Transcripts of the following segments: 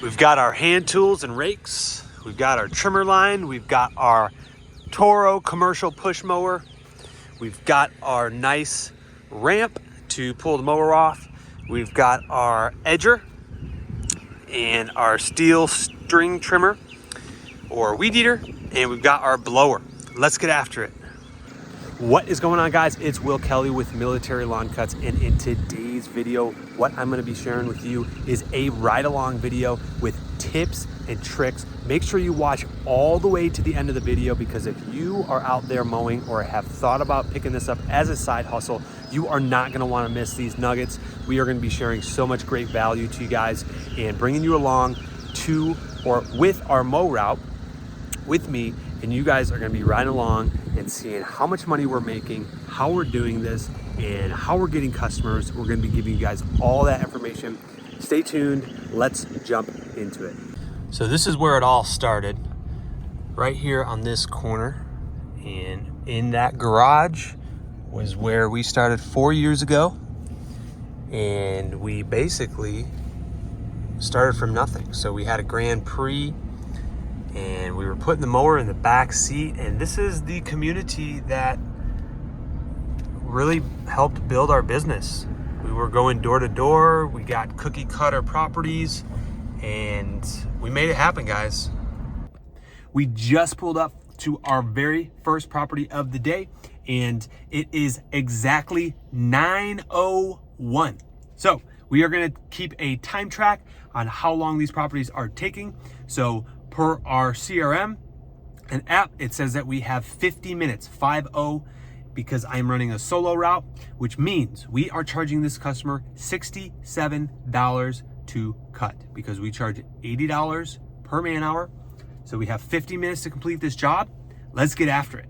We've got our hand tools and rakes. We've got our trimmer line. We've got our Toro commercial push mower. We've got our nice ramp to pull the mower off. We've got our edger and our steel string trimmer or weed eater, and we've got our blower. Let's get after it. What is going on, guys? It's Will Kelly with Military Lawn Cuts, and in today's video, what I'm going to be sharing with you is a ride-along video with tips and tricks. Make sure you watch all the way to the end of the video, because if you are out there mowing or have thought about picking this up as a side hustle, you are not going to want to miss these nuggets. We are going to be sharing so much great value to you guys and bringing you along to or with our mow route with me, and you guys are going to be riding along and seeing how much money we're making, how we're doing this, and how we're getting customers. We're going to be giving you guys all that information. Stay tuned. Let's jump into it. So this is where it all started, right here on this corner, and in that garage was where we started 4 years ago, and we basically started from nothing. So we had a Grand Prix, and we were putting the mower in the back seat, and this is the community that really helped build our business. We were going door to door. We got cookie cutter properties, and we made it happen, guys. We just pulled up to our very first property of the day, and it is exactly 9:01. So we are going to keep a time track on how long these properties are taking. So per our CRM and app, it says that we have 50 minutes, 50, because I'm running a solo route, which means we are charging this customer $67 to cut, because we charge $80 per man hour. So we have 50 minutes to complete this job. Let's get after it.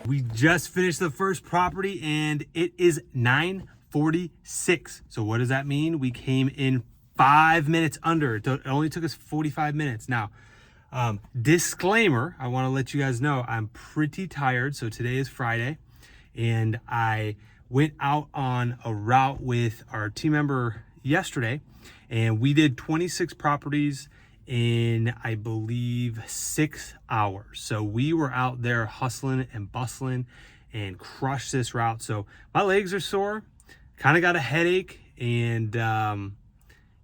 We just finished the first property, and it is 9:46. So what does that mean? We came in 5 minutes under. It only took us 45 minutes. Now, disclaimer, I want to let you guys know I'm pretty tired. So today is Friday, and I went out on a route with our team member yesterday, and we did 26 properties in, I believe, 6 hours. So we were out there hustling and bustling and crushed this route. So my legs are sore, kind of got a headache, and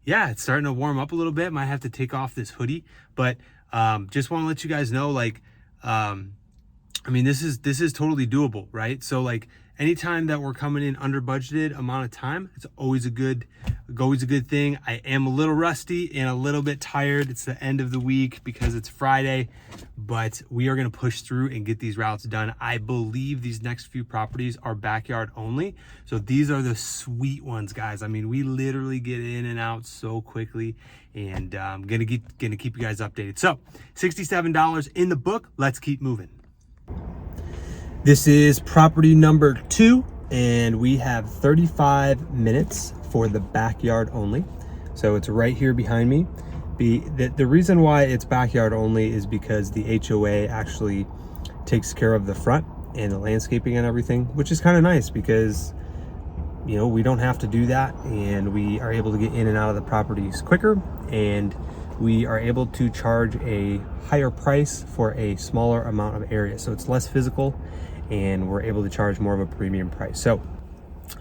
yeah, it's starting to warm up a little bit. Might have to take off this hoodie, but just want to let you guys know, like, I mean, this is totally doable, right? So like, anytime that we're coming in under budgeted amount of time, it's always a good thing. I am a little rusty and a little bit tired. It's the end of the week because it's Friday, but we are going to push through and get these routes done. I believe these next few properties are backyard only. So these are the sweet ones, guys. I mean, we literally get in and out so quickly, and I'm gonna keep you guys updated. So $67 in the book. Let's keep moving. This is property number 2, and we have 35 minutes for the backyard only. So it's right here behind me. The reason why it's backyard only is because the HOA actually takes care of the front and the landscaping and everything, which is kind of nice because, you know, we don't have to do that, and we are able to get in and out of the properties quicker, and we are able to charge a higher price for a smaller amount of area. So it's less physical, and we're able to charge more of a premium price. So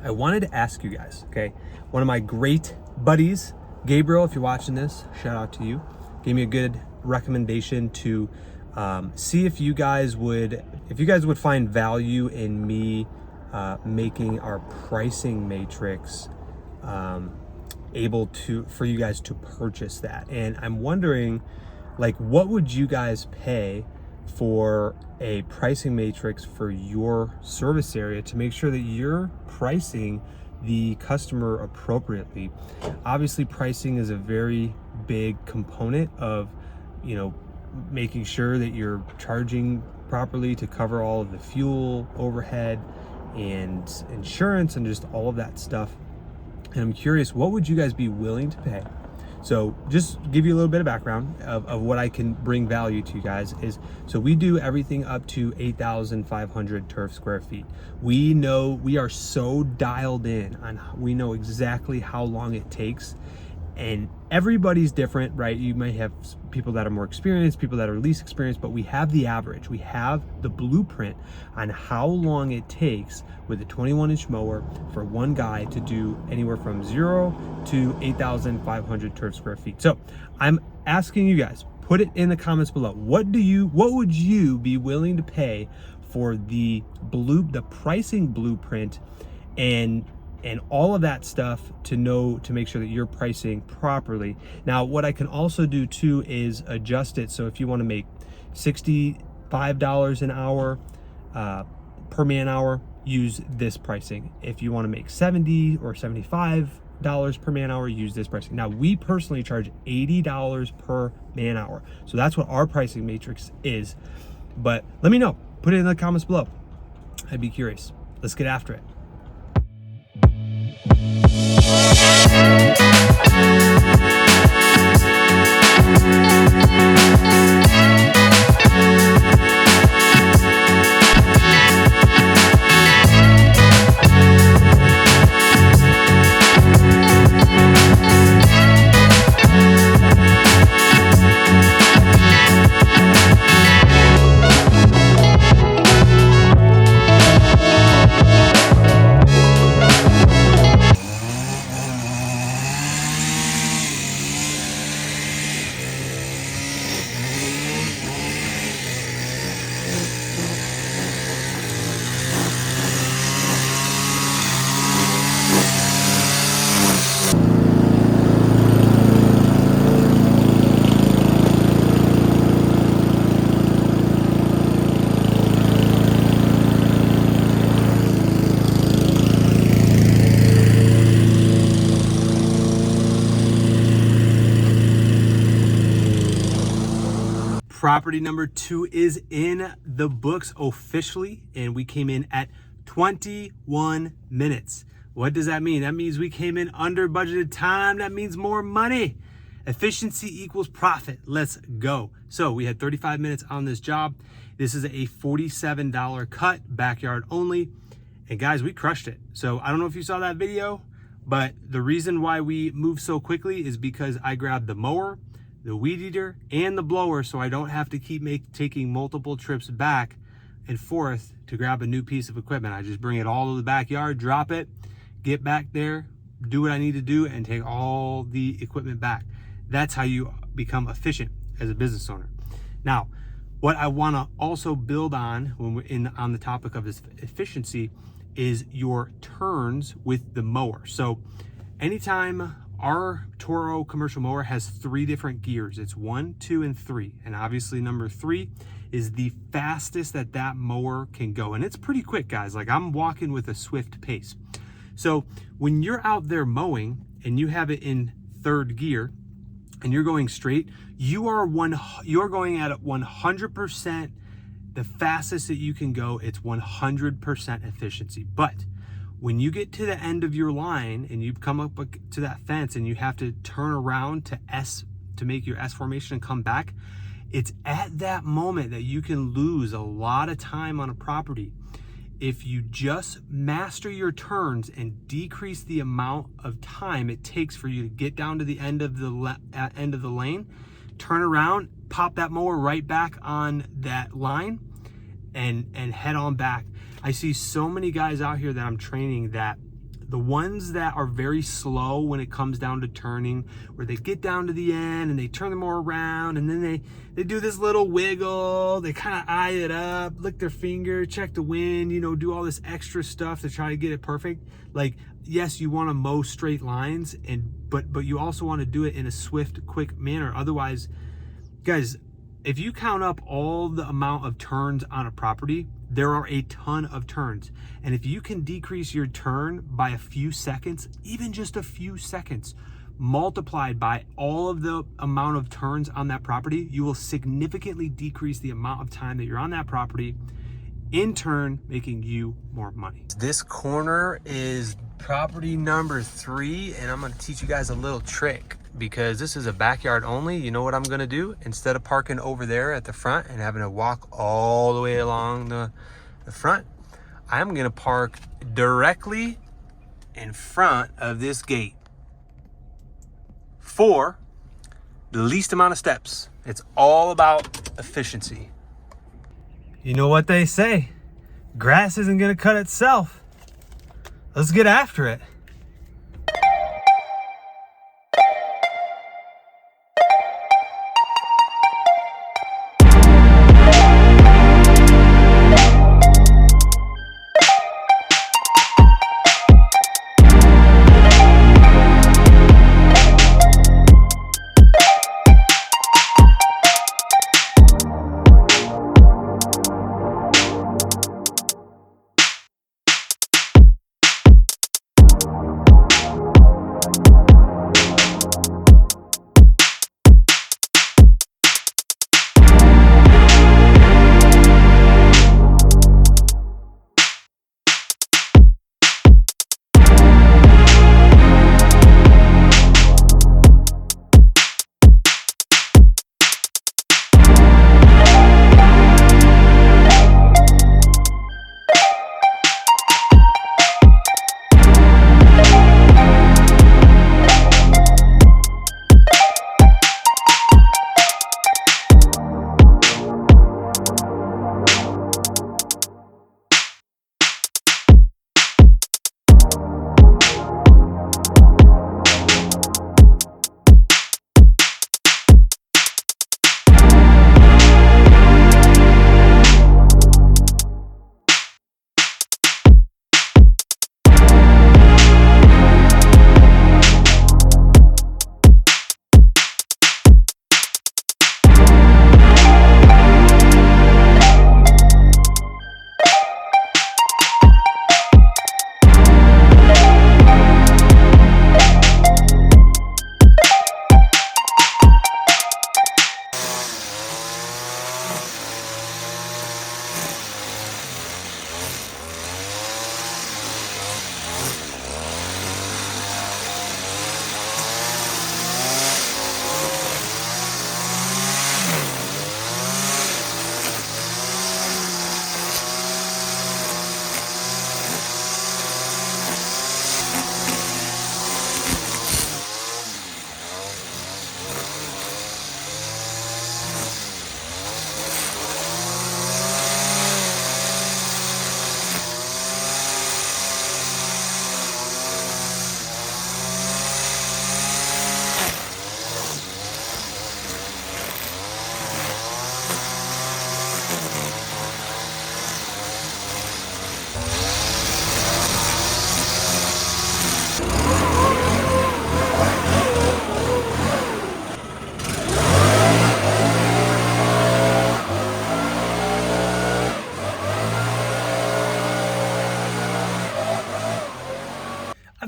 I wanted to ask you guys, okay, one of my great buddies, Gabriel, if you're watching this, shout out to you, gave me a good recommendation to see if you guys would find value in me making our pricing matrix for you guys to purchase that. And I'm wondering, like, what would you guys pay for a pricing matrix for your service area to make sure that you're pricing the customer appropriately? Obviously, pricing is a very big component of, you know, making sure that you're charging properly to cover all of the fuel, overhead, and insurance, and just all of that stuff. And I'm curious, what would you guys be willing to pay? So just give you a little bit of background of what I can bring value to you guys is, so we do everything up to 8,500 turf square feet. We know, we are so dialed in on, we know exactly how long it takes, and everybody's different, right? You might have people that are more experienced, people that are least experienced, but we have the average. We have the blueprint on how long it takes with a 21-inch mower for one guy to do anywhere from 0 to 8,500 turf square feet. So I'm asking you guys, put it in the comments below. What would you be willing to pay for the pricing blueprint and all of that stuff to make sure that you're pricing properly? Now, what I can also do too is adjust it. So if you want to make $65 an hour per man hour, use this pricing. If you want to make $70 or $75 per man hour, use this pricing. Now, we personally charge $80 per man hour. So that's what our pricing matrix is. But let me know. Put it in the comments below. I'd be curious. Let's get after it. Property number 2 is in the books officially, and we came in at 21 minutes. What does that mean? That means we came in under budgeted time. That means more money. Efficiency equals profit. Let's go. So we had 35 minutes on this job. This is a $47 cut, backyard only. And guys, we crushed it. So I don't know if you saw that video, but the reason why we moved so quickly is because I grabbed the mower, the weed eater, and the blower, so I don't have to keep taking multiple trips back and forth to grab a new piece of equipment. I just bring it all to the backyard, drop it, get back there, do what I need to do, and take all the equipment back. That's how you become efficient as a business owner. Now, what I want to also build on when we're on the topic of this efficiency is your turns with the mower. So anytime our Toro commercial mower has 3 different gears, it's 1, 2, and 3. And obviously number 3 is the fastest that mower can go. And it's pretty quick, guys. Like, I'm walking with a swift pace. So when you're out there mowing and you have it in 3rd gear and you're going straight, you're going at 100%, the fastest that you can go. It's 100% efficiency. But when you get to the end of your line and you come up to that fence and you have to turn around to make your S formation and come back, it's at that moment that you can lose a lot of time on a property. If you just master your turns and decrease the amount of time it takes for you to get down to the end of the lane, turn around, pop that mower right back on that line, and head on back. I see so many guys out here that I'm training that the ones that are very slow when it comes down to turning, where they get down to the end and they turn the mower around and then they do this little wiggle, they kind of eye it up, lick their finger, check the wind, do all this extra stuff to try to get it perfect. Like, yes, you want to mow straight lines, but you also want to do it in a swift, quick manner. Otherwise, guys, if you count up all the amount of turns on a property, there are a ton of turns. And if you can decrease your turn by a few seconds, even just a few seconds, multiplied by all of the amount of turns on that property, you will significantly decrease the amount of time that you're on that property, in turn making you more money. This corner is property number 3, and I'm going to teach you guys a little trick. Because this is a backyard only, you know what I'm gonna do? Instead of parking over there at the front and having to walk all the way along the front, I'm gonna park directly in front of this gate for the least amount of steps. It's all about efficiency. You know what they say, grass isn't gonna cut itself. Let's get after it.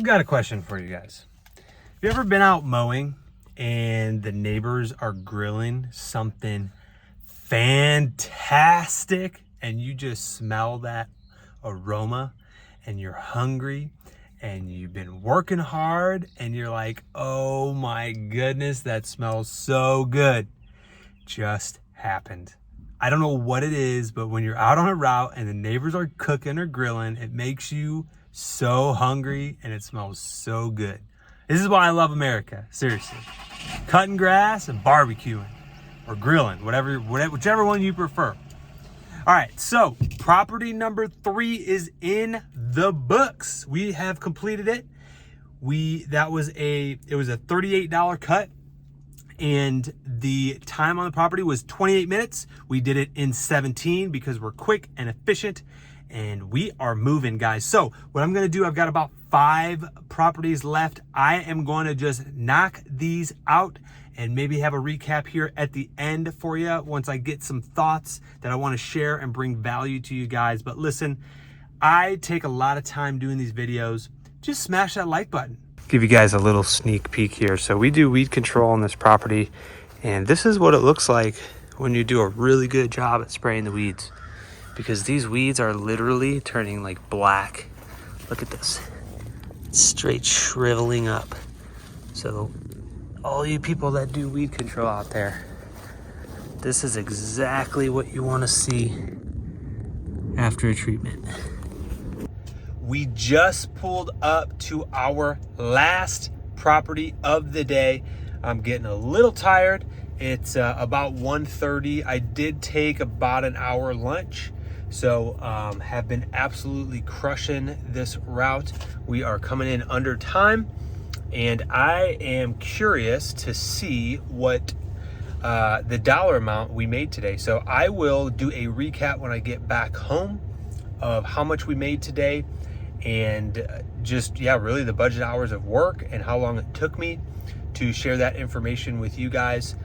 got a question for you guys. Have you ever been out mowing and the neighbors are grilling something fantastic and you just smell that aroma and you're hungry and you've been working hard and you're like, oh my goodness, that smells so good? Just happened. I don't know what it is, but when you're out on a route and the neighbors are cooking or grilling, it makes you so hungry and it smells so good. This is why I love America, seriously. Cutting grass and barbecuing or grilling, whichever one you prefer. All right, so property number 3 is in the books. We have completed it. It was a $38 cut. And the time on the property was 28 minutes. We did it in 17 because we're quick and efficient, and we are moving, guys. So what I'm gonna do, I've got about 5 properties left. I am going to just knock these out and maybe have a recap here at the end for you once I get some thoughts that I want to share and bring value to you guys. But listen, I take a lot of time doing these videos. Just smash that like button. Give you guys a little sneak peek here. So we do weed control on this property, and this is what it looks like when you do a really good job at spraying the weeds, because these weeds are literally turning like black. Look at this, it's straight shriveling up. So all you people that do weed control out there, this is exactly what you want to see after a treatment. We just pulled up to our last property of the day. I'm getting a little tired. It's about 1:30. I did take about an hour lunch, so have been absolutely crushing this route. We are coming in under time, and I am curious to see what the dollar amount we made today. So I will do a recap when I get back home of how much we made today, and just, yeah, really the budget hours of work and how long it took me to share that information with you guys.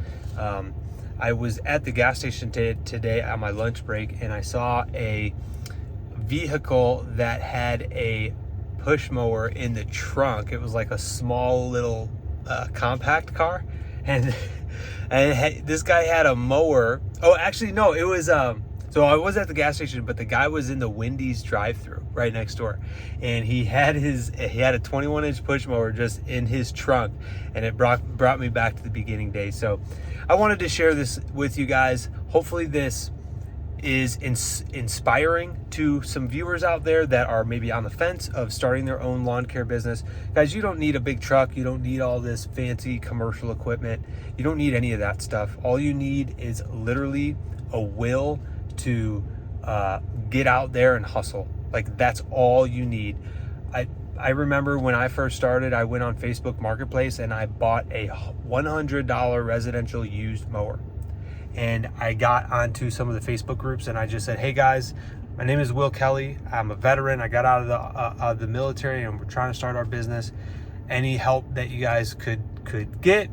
I was at the gas station today on my lunch break, and I saw a vehicle that had a push mower in the trunk. It was like a small little compact car, and this guy had a mower. Oh, actually, no, it was so I was at the gas station, but the guy was in the Wendy's drive-thru right next door, and he had a 21-inch push mower just in his trunk, and it brought me back to the beginning days. So I wanted to share this with you guys. Hopefully this is inspiring to some viewers out there that are maybe on the fence of starting their own lawn care business. Guys, you don't need a big truck. You don't need all this fancy commercial equipment. You don't need any of that stuff. All you need is literally a will to get out there and hustle. Like, that's all you need. I remember when I first started, I went on Facebook Marketplace and I bought a $100 residential used mower. And I got onto some of the Facebook groups and I just said, hey guys, my name is Will Kelly. I'm a veteran. I got out of the military and we're trying to start our business. Any help that you guys could get,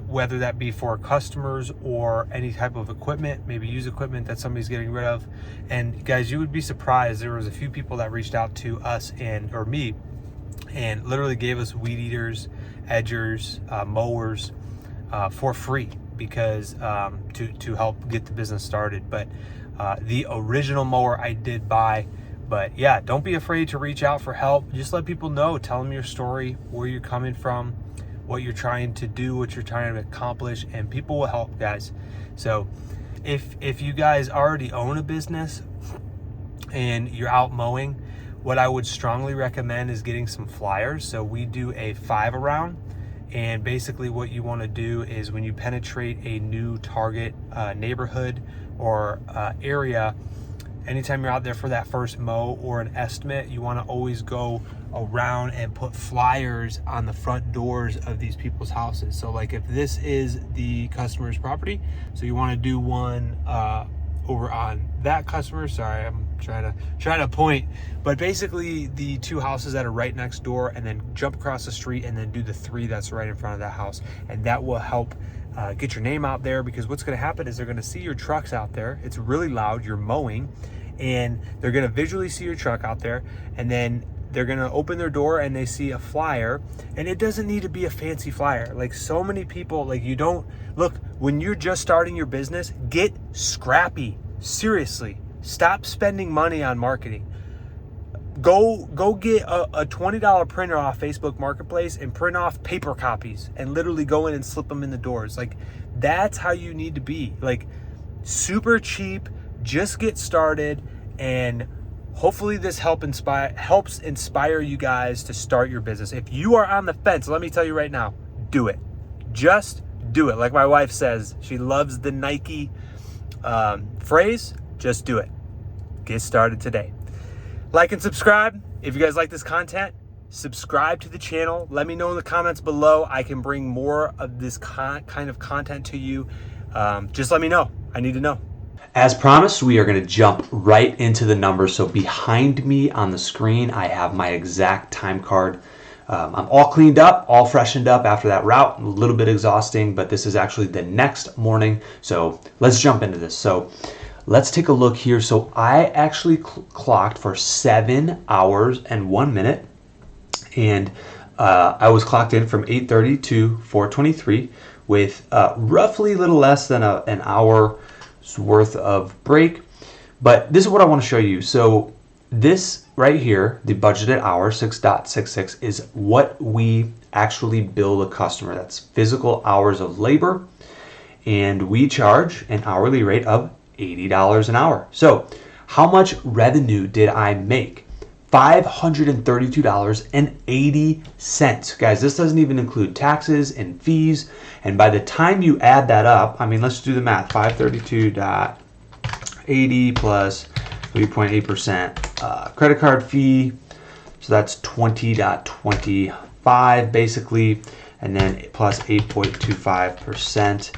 whether that be for customers or any type of equipment, maybe used equipment that somebody's getting rid of. And guys, you would be surprised. There was a few people that reached out to us or me and literally gave us weed eaters, edgers, mowers for free, because to help get the business started. But the original mower I did buy. But yeah, don't be afraid to reach out for help. Just let people know, tell them your story, where you're coming from, what you're trying to do, what you're trying to accomplish, and people will help, guys. So if you guys already own a business and you're out mowing, what I would strongly recommend is getting some flyers. So we do a 5 around, and basically what you want to do is when you penetrate a new target neighborhood or area, anytime you're out there for that first mow or an estimate, you want to always go around and put flyers on the front doors of these people's houses. So like if this is the customer's property, so you want to do one over on that customer. Sorry, I'm trying to point, but basically the 2 houses that are right next door, and then jump across the street and then do the 3 that's right in front of that house. And that will help get your name out there, because what's going to happen is they're going to see your trucks out there. It's really loud, you're mowing, and they're going to visually see your truck out there, and then they're going to open their door and they see a flyer, and it doesn't need to be a fancy flyer. Like, so many people, like, you don't look, when you're just starting your business, get scrappy. Seriously, stop spending money on marketing. Go get a $20 printer off Facebook Marketplace and print off paper copies and literally go in and slip them in the doors. Like, that's how you need to be. Like, super cheap, just get started, and hopefully this helps inspire you guys to start your business. If you are on the fence, let me tell you right now, do it. Just do it. Like my wife says, she loves the Nike phrase, just do it. Get started today. Like and subscribe. If you guys like this content, subscribe to the channel. Let me know in the comments below. I can bring more of this kind of content to you. Just let me know. I need to know. As promised, we are going to jump right into the numbers. So behind me on the screen, I have my exact time card. I'm all cleaned up, all freshened up after that route. A little bit exhausting, but this is actually the next morning. So let's jump into this. So let's take a look here. So I actually clocked for 7 hours and 1 minute. And I was clocked in from 8:30 to 4:23 with roughly a little less than an hour worth of break. But this is what I want to show you. So this right here, the budgeted hour, 6.66, is what we actually bill a customer. That's physical hours of labor. And we charge an hourly rate of $80 an hour. So how much revenue did I make? $532.80. Guys, this doesn't even include taxes and fees. And by the time you add that up, I mean, let's do the math. 532.80 plus 3.8% credit card fee. So that's 20.25 basically. And then plus 8.25%.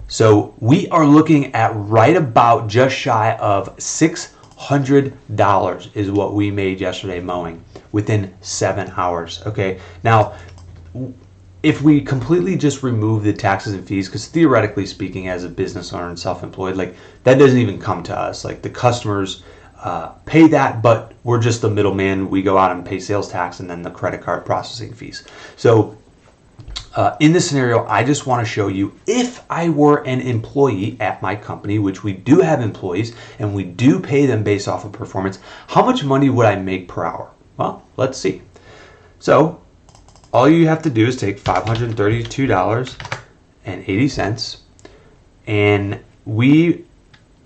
So we are looking at right about just shy of $600 is what we made yesterday mowing within 7 hours. Okay, now if we completely just remove the taxes and fees, because theoretically speaking, as a business owner and self-employed, like that doesn't even come to us. Like the customers pay that, but we're just the middleman. We go out and pay sales tax and then the credit card processing fees. So in this scenario, I just want to show you, if I were an employee at my company, which we do have employees and we do pay them based off of performance, how much money would I make per hour? Well, let's see. So all you have to do is take $532.80 and we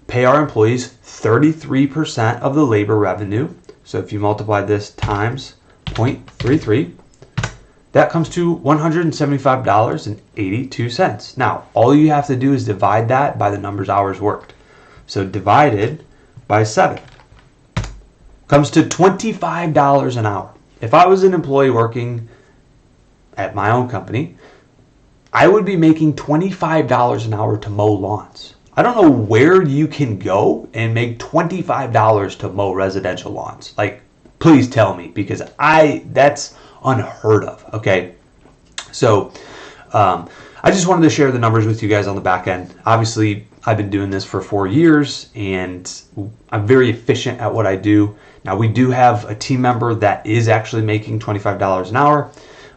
pay our employees 33% of the labor revenue. So if you multiply this times 0.33, that comes to $175.82. Now, all you have to do is divide that by the numbers hours worked. So divided by 7 comes to $25 an hour. If I was an employee working at my own company, I would be making $25 an hour to mow lawns. I don't know where you can go and make $25 to mow residential lawns. Like, please tell me, because that's unheard of. Okay, so I just wanted to share the numbers with you guys on the back end. Obviously, I've been doing this for 4 years and I'm very efficient at what I do. Now, we do have a team member that is actually making $25 an hour,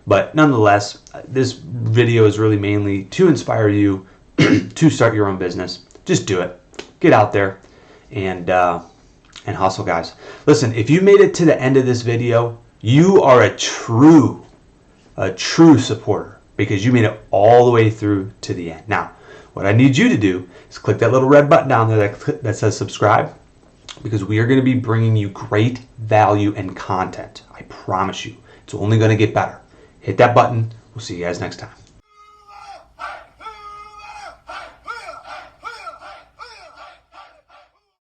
but nonetheless, this video is really mainly to inspire you to start your own business. Just do it. Get out there and hustle, guys. Listen, if you made it to the end of this video, you are a true supporter because you made it all the way through to the end. Now, what I need you to do is click that little red button down there that says subscribe, because we are going to be bringing you great value and content. I promise you, it's only going to get better. Hit that button. We'll see you guys next time.